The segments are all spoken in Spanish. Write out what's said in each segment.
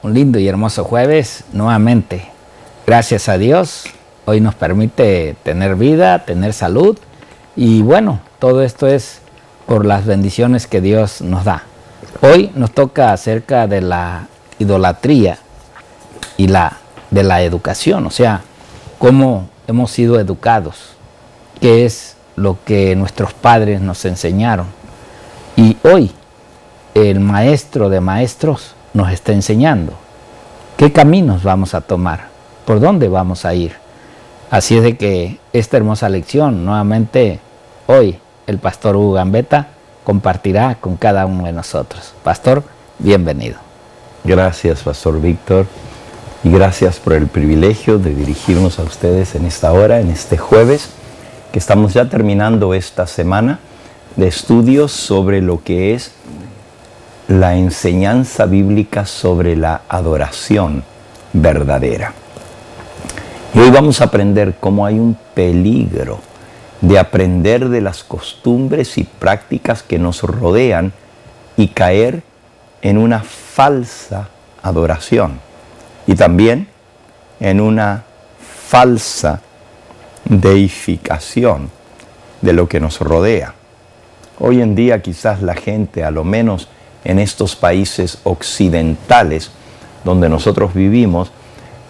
un lindo y hermoso jueves nuevamente. Gracias a Dios, hoy nos permite tener vida, tener salud y bueno, todo esto es por las bendiciones que Dios nos da. Hoy nos toca acerca de la idolatría y de la educación, o sea, cómo hemos sido educados, qué es lo que nuestros padres nos enseñaron. Y hoy el maestro de maestros nos está enseñando qué caminos vamos a tomar, por dónde vamos a ir. Así es de que esta hermosa lección, nuevamente hoy el pastor Hugo Gambetta compartirá con cada uno de nosotros. Pastor, bienvenido. Gracias, Pastor Víctor, y gracias por el privilegio de dirigirnos a ustedes en esta hora, en este jueves, que estamos ya terminando esta semana de estudios sobre lo que es la enseñanza bíblica sobre la adoración verdadera. Y hoy vamos a aprender cómo hay un peligro de aprender de las costumbres y prácticas que nos rodean y caer en una falsa adoración y también en una falsa deificación de lo que nos rodea. Hoy en día quizás la gente, a lo menos en estos países occidentales donde nosotros vivimos,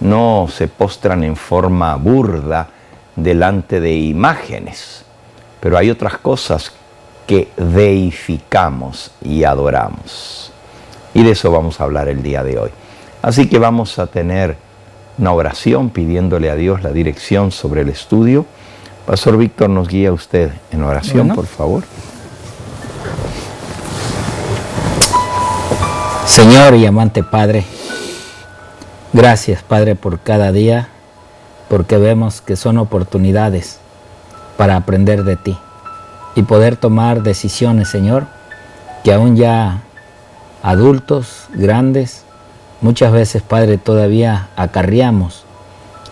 no se postran en forma burda delante de imágenes, pero hay otras cosas que deificamos y adoramos. Y de eso vamos a hablar el día de hoy. Así que vamos a tener una oración pidiéndole a Dios la dirección sobre el estudio. Pastor Víctor, nos guía usted en oración, por favor. Señor y amante Padre, gracias Padre por cada día, porque vemos que son oportunidades para aprender de ti y poder tomar decisiones, Señor, que aún ya adultos, grandes, muchas veces, Padre, todavía acarreamos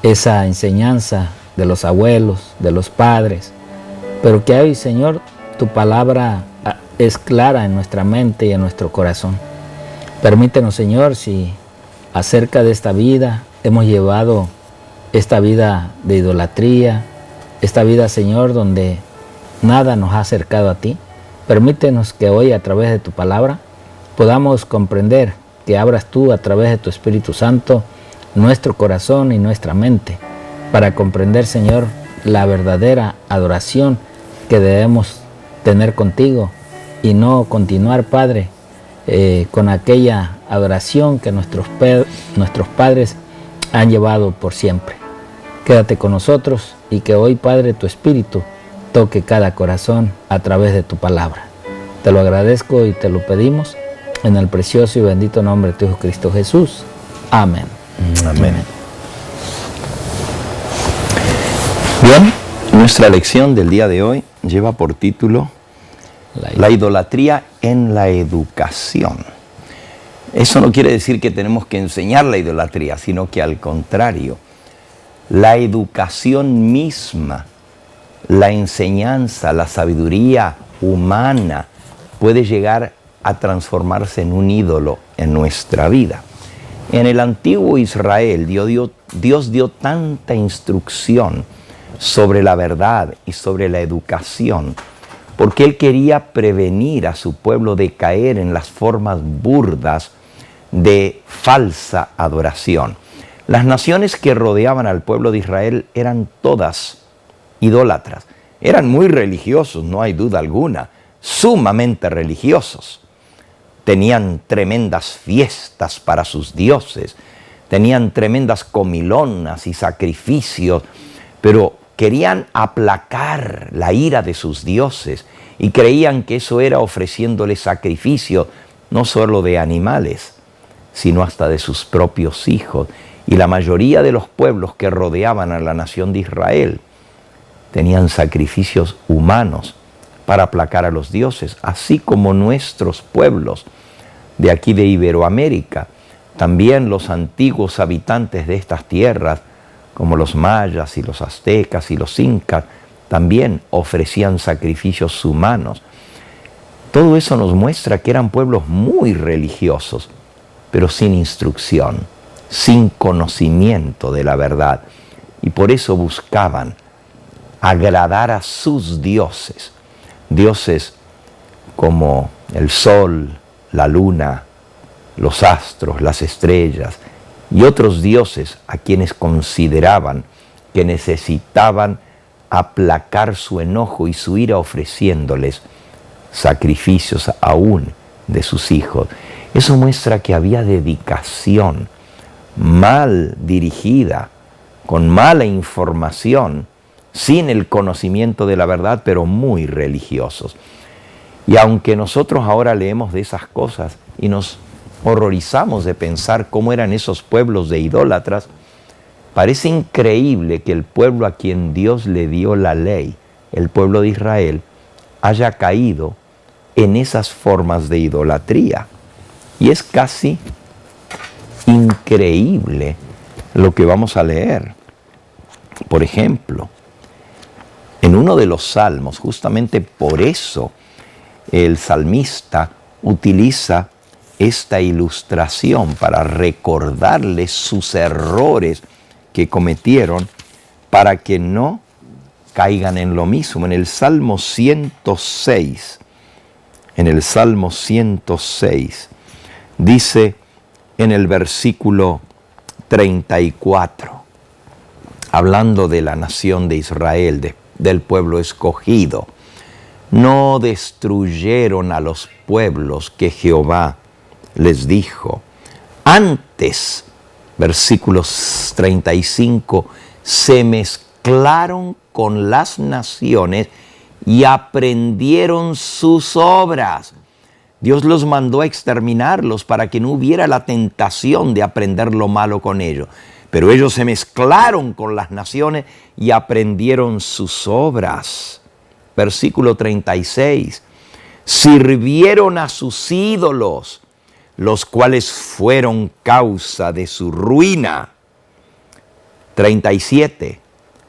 esa enseñanza de los abuelos, de los padres, pero que hoy, Señor, tu palabra es clara en nuestra mente y en nuestro corazón. Permítenos, Señor, si acerca de esta vida hemos llevado esta vida de idolatría, esta vida, Señor, donde nada nos ha acercado a ti, permítenos que hoy a través de tu palabra podamos comprender, que abras tú a través de tu Espíritu Santo nuestro corazón y nuestra mente para comprender, Señor, la verdadera adoración que debemos tener contigo y no continuar, Padre, con aquella adoración que nuestros padres han llevado por siempre. Quédate con nosotros y que hoy, Padre, tu Espíritu toque cada corazón a través de tu palabra. Te lo agradezco y te lo pedimos en el precioso y bendito nombre de tu Hijo Cristo Jesús. Amén. Amén. Bien, nuestra lección del día de hoy lleva por título La idolatría en la educación. Eso no quiere decir que tenemos que enseñar la idolatría, sino que al contrario, la educación misma, la enseñanza, la sabiduría humana puede llegar a transformarse en un ídolo en nuestra vida. En el antiguo Israel, Dios dio tanta instrucción sobre la verdad y sobre la educación, porque Él quería prevenir a su pueblo de caer en las formas burdas de falsa adoración. Las naciones que rodeaban al pueblo de Israel eran todas idólatras. Eran muy religiosos, no hay duda alguna, sumamente religiosos. Tenían tremendas fiestas para sus dioses, tenían tremendas comilonas y sacrificios, pero querían aplacar la ira de sus dioses y creían que eso era ofreciéndoles sacrificio no solo de animales, sino hasta de sus propios hijos. Y la mayoría de los pueblos que rodeaban a la nación de Israel tenían sacrificios humanos para aplacar a los dioses, así como nuestros pueblos de aquí de Iberoamérica. También los antiguos habitantes de estas tierras, como los mayas y los aztecas y los incas, también ofrecían sacrificios humanos. Todo eso nos muestra que eran pueblos muy religiosos, pero sin instrucción, sin conocimiento de la verdad. Y por eso buscaban agradar a sus dioses, dioses como el sol, la luna, los astros, las estrellas y otros dioses a quienes consideraban que necesitaban aplacar su enojo y su ira ofreciéndoles sacrificios aún de sus hijos. Eso muestra que había dedicación mal dirigida, con mala información, sin el conocimiento de la verdad, pero muy religiosos. Y aunque nosotros ahora leemos de esas cosas y nos horrorizamos de pensar cómo eran esos pueblos de idólatras, parece increíble que el pueblo a quien Dios le dio la ley, el pueblo de Israel, haya caído en esas formas de idolatría. Y es casi increíble lo que vamos a leer. Por ejemplo, en uno de los salmos, justamente por eso, el salmista utiliza esta ilustración para recordarles sus errores que cometieron para que no caigan en lo mismo. En el Salmo 106, dice en el versículo 34, hablando de la nación de Israel, del pueblo escogido: no destruyeron a los pueblos que Jehová les dijo. Antes, versículo 35, se mezclaron con las naciones y aprendieron sus obras. Dios los mandó a exterminarlos para que no hubiera la tentación de aprender lo malo con ellos. Pero ellos se mezclaron con las naciones y aprendieron sus obras. Versículo 36. Sirvieron a sus ídolos, los cuales fueron causa de su ruina. 37.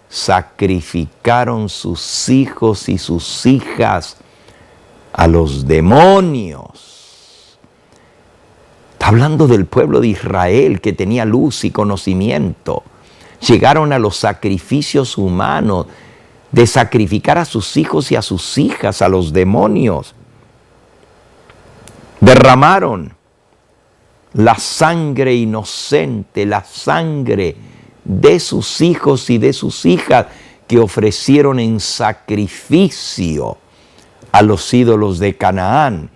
Sacrificaron sus hijos y sus hijas a los demonios. Está hablando del pueblo de Israel que tenía luz y conocimiento. Llegaron a los sacrificios humanos de sacrificar a sus hijos y a sus hijas a los demonios. Derramaron la sangre inocente, la sangre de sus hijos y de sus hijas que ofrecieron en sacrificio a los ídolos de Canaán,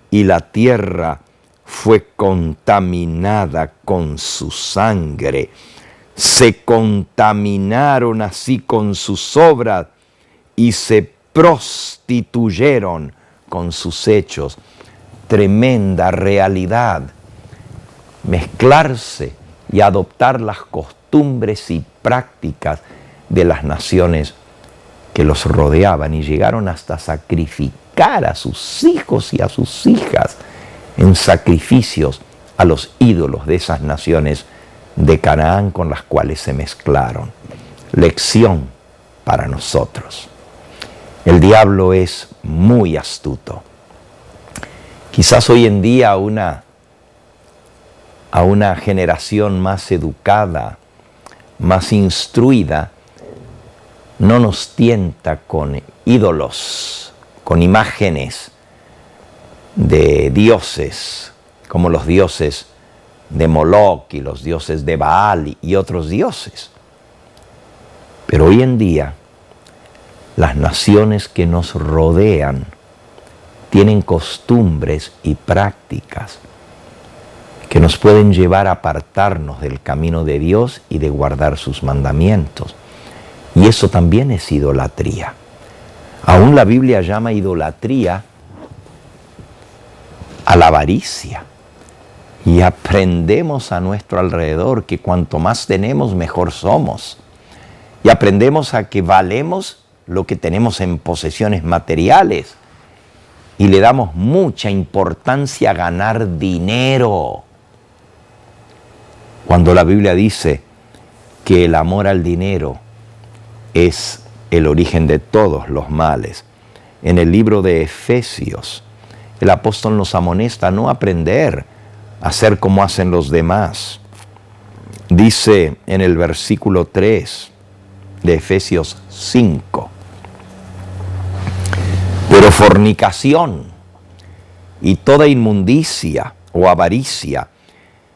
y la tierra fue contaminada con su sangre. Se contaminaron así con sus obras y se prostituyeron con sus hechos. Tremenda realidad. Mezclarse y adoptar las costumbres y prácticas de las naciones que los rodeaban, y llegaron hasta sacrificar a sus hijos y a sus hijas en sacrificios a los ídolos de esas naciones de Canaán con las cuales se mezclaron. Lección para nosotros. El diablo es muy astuto. Quizás hoy en día a una generación más educada, más instruida, no nos tienta con ídolos, con imágenes de dioses, como los dioses de Moloch y los dioses de Baal y otros dioses. Pero hoy en día, las naciones que nos rodean tienen costumbres y prácticas que nos pueden llevar a apartarnos del camino de Dios y de guardar sus mandamientos. Y eso también es idolatría. Aún la Biblia llama idolatría a la avaricia. Y aprendemos a nuestro alrededor que cuanto más tenemos, mejor somos. Y aprendemos a que valemos lo que tenemos en posesiones materiales. Y le damos mucha importancia a ganar dinero. Cuando la Biblia dice que el amor al dinero es el origen de todos los males. En el libro de Efesios, el apóstol nos amonesta a no aprender hacer como hacen los demás. Dice en el versículo 3 de Efesios 5, pero fornicación y toda inmundicia o avaricia,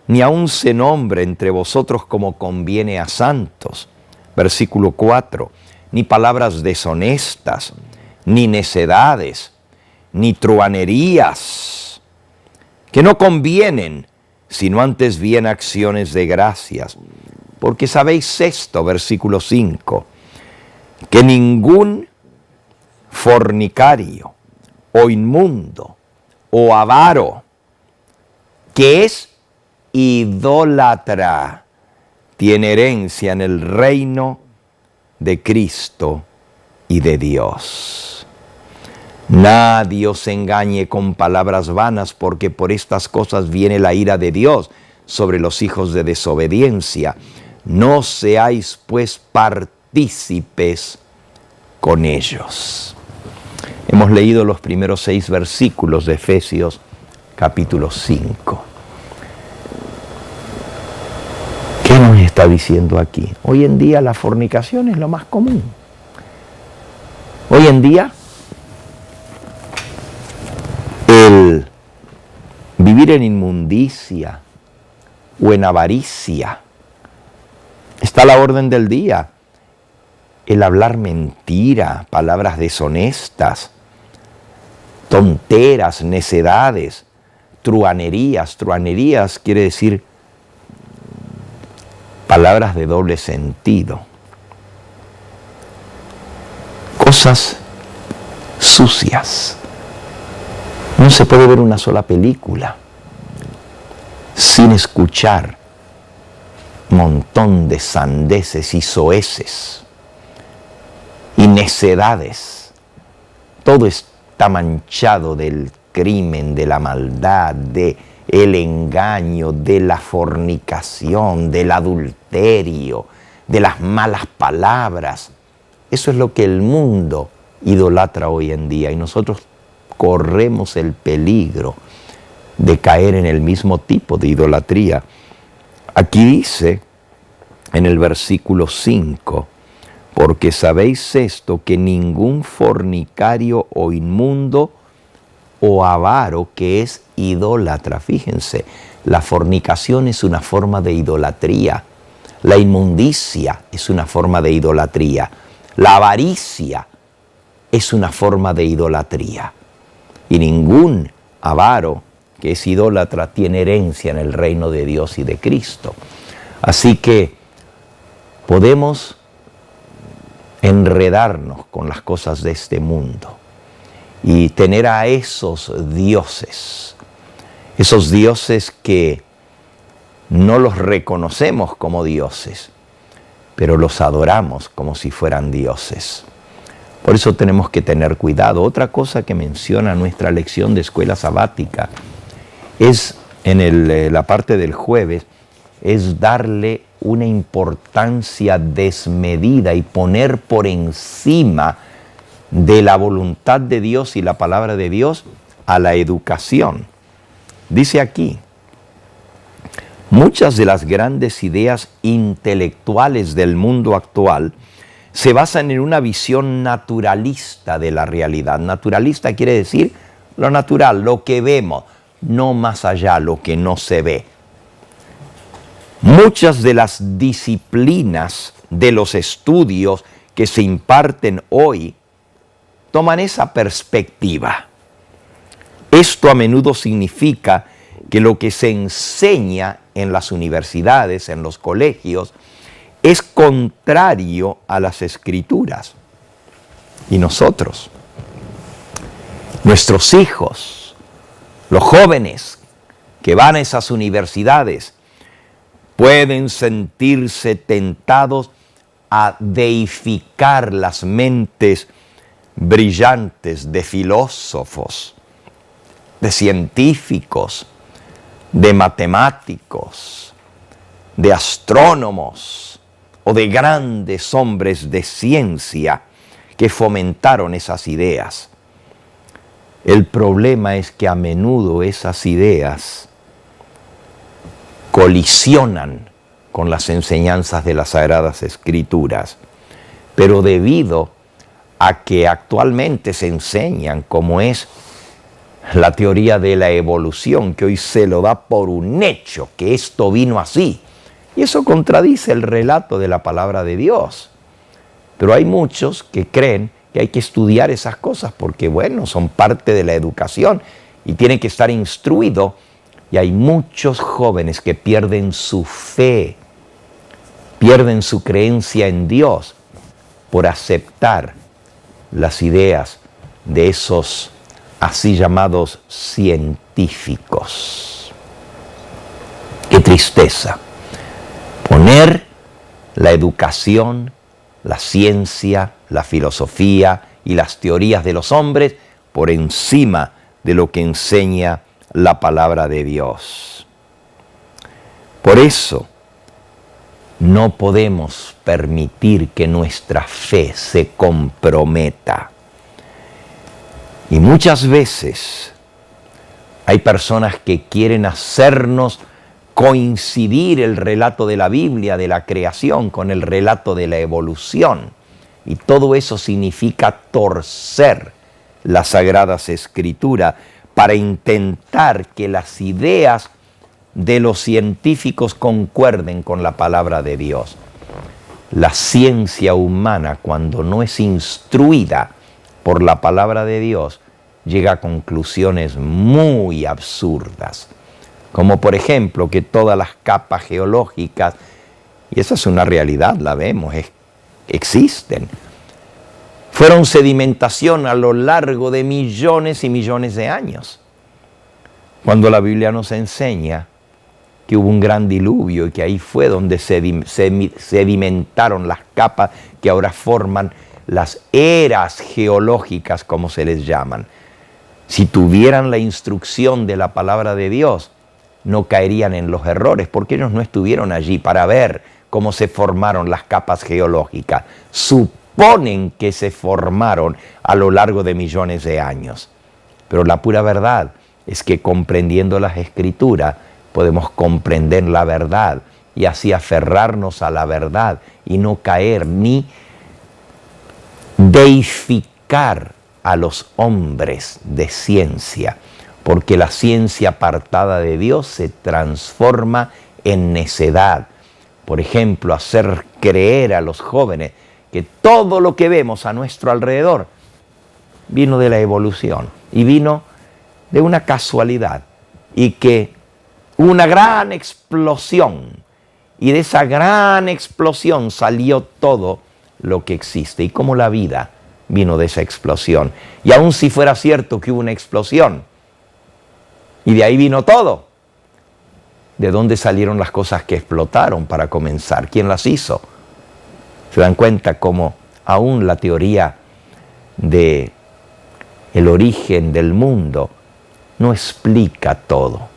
ni aun se nombre entre vosotros como conviene a santos. Versículo 4, ni palabras deshonestas, ni necedades, ni truhanerías, que no convienen, sino antes bien acciones de gracias. Porque sabéis esto, versículo 5, que ningún fornicario, o inmundo, o avaro, que es idólatra, tiene herencia en el reino de Cristo y de Dios. Nadie os engañe con palabras vanas, porque por estas cosas viene la ira de Dios sobre los hijos de desobediencia. No seáis pues partícipes con ellos. Hemos leído los primeros 6 versículos de Efesios capítulo 5. ¿Qué nos está diciendo aquí? Hoy en día la fornicación es lo más común. Hoy en día el vivir en inmundicia o en avaricia está a la orden del día. El hablar mentira, palabras deshonestas, tonteras, necedades, truhanerías. Truhanerías quiere decir palabras de doble sentido. Cosas sucias. No se puede ver una sola película sin escuchar un montón de sandeces y soeces y necedades. Todo está manchado del crimen, de la maldad, del engaño, de la fornicación, del adulterio, de las malas palabras. Eso es lo que el mundo idolatra hoy en día, y nosotros corremos el peligro de caer en el mismo tipo de idolatría. Aquí dice en el versículo 5, porque sabéis esto, que ningún fornicario o inmundo o avaro, que es idólatra. Fíjense, la fornicación es una forma de idolatría, la inmundicia es una forma de idolatría, la avaricia es una forma de idolatría. Y ningún avaro que es idólatra tiene herencia en el reino de Dios y de Cristo. Así que podemos enredarnos con las cosas de este mundo y tener a esos dioses que no los reconocemos como dioses, pero los adoramos como si fueran dioses. Por eso tenemos que tener cuidado. Otra cosa que menciona nuestra lección de escuela sabática es, en la parte del jueves, es darle una importancia desmedida y poner por encima de la voluntad de Dios y la palabra de Dios a la educación. Dice aquí, muchas de las grandes ideas intelectuales del mundo actual se basan en una visión naturalista de la realidad. Naturalista quiere decir lo natural, lo que vemos, no más allá, lo que no se ve. Muchas de las disciplinas de los estudios que se imparten hoy toman esa perspectiva. Esto a menudo significa que lo que se enseña en las universidades, en los colegios, es contrario a las Escrituras. Y nosotros, nuestros hijos, los jóvenes que van a esas universidades, pueden sentirse tentados a deificar las mentes brillantes de filósofos, de científicos, de matemáticos, de astrónomos o de grandes hombres de ciencia que fomentaron esas ideas. El problema es que a menudo esas ideas colisionan con las enseñanzas de las Sagradas Escrituras, pero debido a que actualmente se enseñan como es la teoría de la evolución, que hoy se lo da por un hecho, que esto vino así, y eso contradice el relato de la palabra de Dios. Pero hay muchos que creen que hay que estudiar esas cosas porque, bueno, son parte de la educación y tienen que estar instruidos. Y hay muchos jóvenes que pierden su fe, pierden su creencia en Dios por aceptar las ideas de esos así llamados científicos. ¡Qué tristeza! Poner la educación, la ciencia, la filosofía y las teorías de los hombres por encima de lo que enseña la palabra de Dios. Por eso, no podemos permitir que nuestra fe se comprometa. Y muchas veces hay personas que quieren hacernos coincidir el relato de la Biblia, de la creación, con el relato de la evolución. Y todo eso significa torcer las Sagradas Escrituras para intentar que las ideas de los científicos concuerden con la palabra de Dios. La ciencia humana, cuando no es instruida por la palabra de Dios, llega a conclusiones muy absurdas. Como por ejemplo que todas las capas geológicas, y esa es una realidad, la vemos, existen, fueron sedimentación a lo largo de millones y millones de años. Cuando la Biblia nos enseña que hubo un gran diluvio y que ahí fue donde sedimentaron las capas que ahora forman las eras geológicas, como se les llaman. Si tuvieran la instrucción de la palabra de Dios, no caerían en los errores, porque ellos no estuvieron allí para ver cómo se formaron las capas geológicas. Suponen que se formaron a lo largo de millones de años. Pero la pura verdad es que comprendiendo las Escrituras podemos comprender la verdad y así aferrarnos a la verdad y no caer ni deificar a los hombres de ciencia, porque la ciencia apartada de Dios se transforma en necedad. Por ejemplo, hacer creer a los jóvenes que todo lo que vemos a nuestro alrededor vino de la evolución y vino de una casualidad y que hubo una gran explosión y de esa gran explosión salió todo lo que existe y como la vida vino de esa explosión. Y aun si fuera cierto que hubo una explosión y de ahí vino todo, ¿de dónde salieron las cosas que explotaron para comenzar? ¿Quién las hizo? ¿Se dan cuenta cómo aún la teoría de el origen del mundo no explica todo?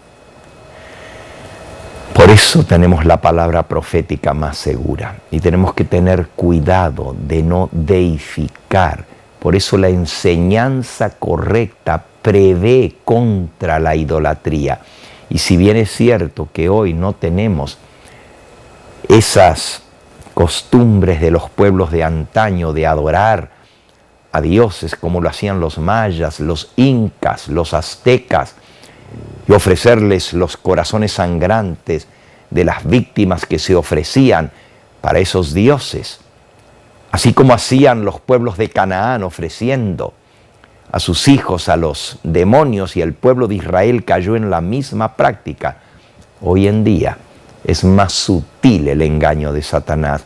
Por eso tenemos la palabra profética más segura y tenemos que tener cuidado de no deificar. Por eso la enseñanza correcta prevé contra la idolatría. Y si bien es cierto que hoy no tenemos esas costumbres de los pueblos de antaño de adorar a dioses como lo hacían los mayas, los incas, los aztecas, y ofrecerles los corazones sangrantes de las víctimas que se ofrecían para esos dioses, así como hacían los pueblos de Canaán ofreciendo a sus hijos a los demonios, y el pueblo de Israel cayó en la misma práctica. Hoy en día es más sutil el engaño de Satanás,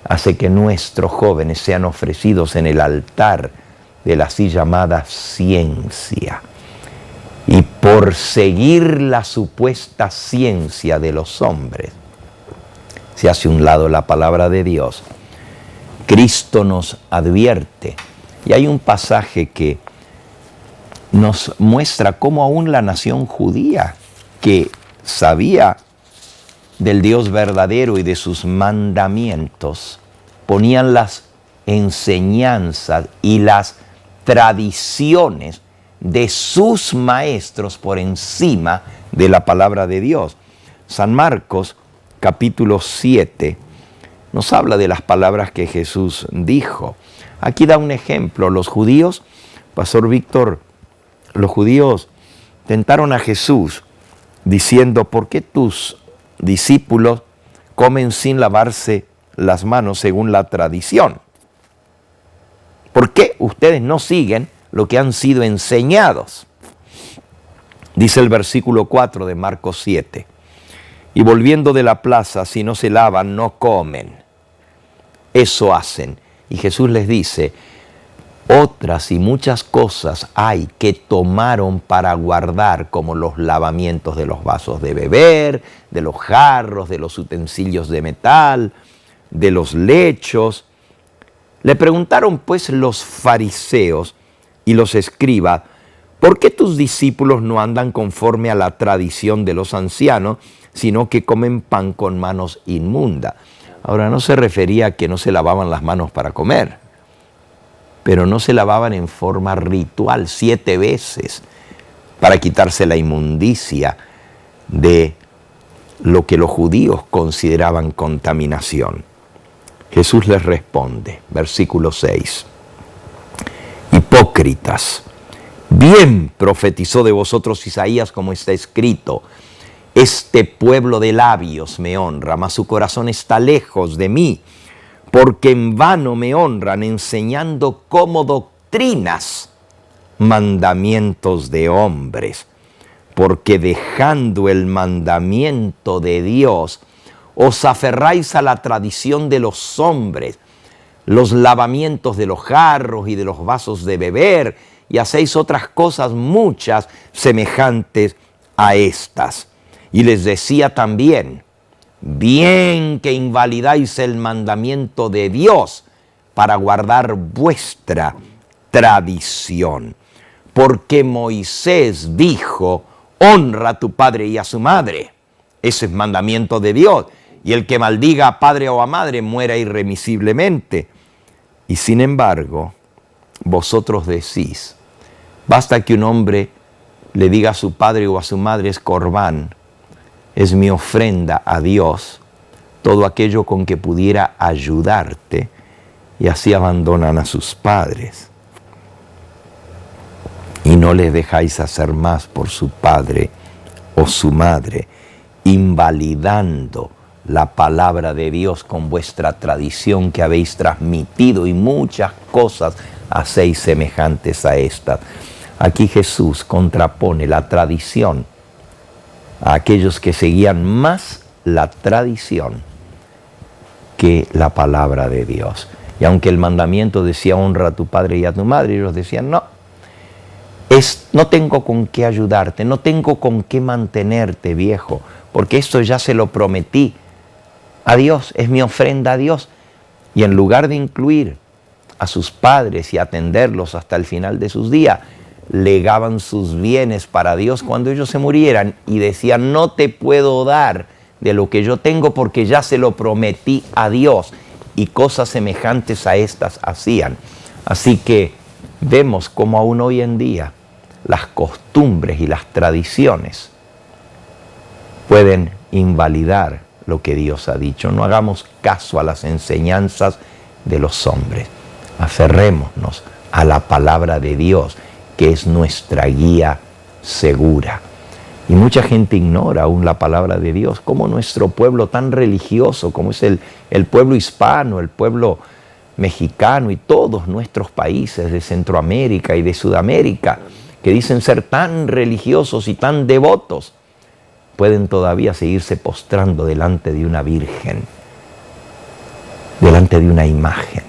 hace que nuestros jóvenes sean ofrecidos en el altar de la así llamada ciencia. Y por seguir la supuesta ciencia de los hombres, se hace a un lado la palabra de Dios. Cristo nos advierte, y hay un pasaje que nos muestra cómo aún la nación judía, que sabía del Dios verdadero y de sus mandamientos, ponían las enseñanzas y las tradiciones de sus maestros por encima de la palabra de Dios. San Marcos, capítulo 7, nos habla de las palabras que Jesús dijo. Aquí da un ejemplo. Los judíos, Pastor Víctor, los judíos tentaron a Jesús diciendo: ¿por qué tus discípulos comen sin lavarse las manos según la tradición? ¿Por qué ustedes no siguen lo que han sido enseñados? Dice el versículo 4 de Marcos 7. Y volviendo de la plaza, si no se lavan, no comen. Eso hacen. Y Jesús les dice: otras y muchas cosas hay que tomaron para guardar, como los lavamientos de los vasos de beber, de los jarros, de los utensilios de metal, de los lechos. Le preguntaron pues los fariseos y los escribas: ¿por qué tus discípulos no andan conforme a la tradición de los ancianos, sino que comen pan con manos inmundas? Ahora, no se refería a que no se lavaban las manos para comer, pero no se lavaban en forma ritual 7 veces para quitarse la inmundicia de lo que los judíos consideraban contaminación. Jesús les responde, versículo 6, hipócritas, bien profetizó de vosotros Isaías, como está escrito: este pueblo de labios me honra, mas su corazón está lejos de mí, porque en vano me honran, enseñando como doctrinas mandamientos de hombres, porque dejando el mandamiento de Dios, os aferráis a la tradición de los hombres, los lavamientos de los jarros y de los vasos de beber, y hacéis otras cosas muchas semejantes a estas. Y les decía también: bien que invalidáis el mandamiento de Dios para guardar vuestra tradición. Porque Moisés dijo: honra a tu padre y a su madre. Ese es mandamiento de Dios. Y el que maldiga a padre o a madre muera irremisiblemente. Y sin embargo, vosotros decís: basta que un hombre le diga a su padre o a su madre: es corbán, es mi ofrenda a Dios, todo aquello con que pudiera ayudarte, y así abandonan a sus padres. Y no les dejáis hacer más por su padre o su madre, invalidando la palabra de Dios con vuestra tradición que habéis transmitido, y muchas cosas hacéis semejantes a estas. Aquí Jesús contrapone la tradición a aquellos que seguían más la tradición que la palabra de Dios. Y aunque el mandamiento decía: honra a tu padre y a tu madre, ellos decían: no tengo con qué ayudarte, no tengo con qué mantenerte, viejo, porque esto ya se lo prometí a Dios, es mi ofrenda a Dios. Y en lugar de incluir a sus padres y atenderlos hasta el final de sus días, legaban sus bienes para Dios cuando ellos se murieran, y decían: no te puedo dar de lo que yo tengo porque ya se lo prometí a Dios. Y cosas semejantes a estas hacían. Así que vemos como aún hoy en día las costumbres y las tradiciones pueden invalidar lo que Dios ha dicho. No hagamos caso a las enseñanzas de los hombres. Aferrémonos a la palabra de Dios, que es nuestra guía segura. Y mucha gente ignora aún la palabra de Dios, como nuestro pueblo tan religioso, como es el pueblo hispano, el pueblo mexicano y todos nuestros países de Centroamérica y de Sudamérica, que dicen ser tan religiosos y tan devotos, pueden todavía seguirse postrando delante de una virgen, delante de una imagen.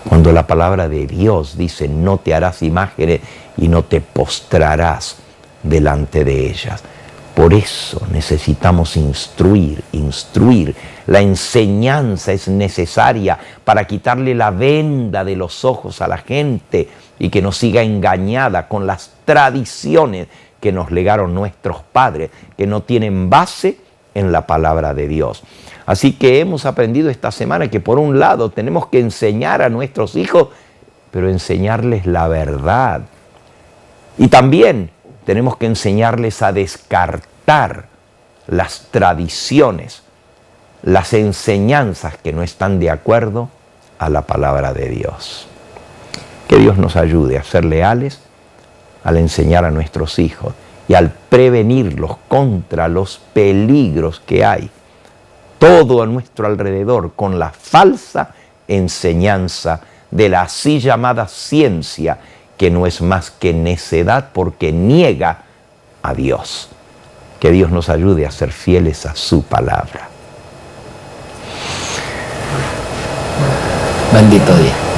Cuando la palabra de Dios dice: no te harás imágenes y no te postrarás delante de ellas. Por eso necesitamos instruir. La enseñanza es necesaria para quitarle la venda de los ojos a la gente y que no siga engañada con las tradiciones que nos legaron nuestros padres, que no tienen base en la palabra de Dios. Así que hemos aprendido esta semana que por un lado tenemos que enseñar a nuestros hijos, pero enseñarles la verdad. Y también tenemos que enseñarles a descartar las tradiciones, las enseñanzas que no están de acuerdo a la palabra de Dios. Que Dios nos ayude a ser leales al enseñar a nuestros hijos y al prevenirlos contra los peligros que hay todo a nuestro alrededor con la falsa enseñanza de la así llamada ciencia, que no es más que necedad porque niega a Dios. Que Dios nos ayude a ser fieles a su palabra. Bendito día.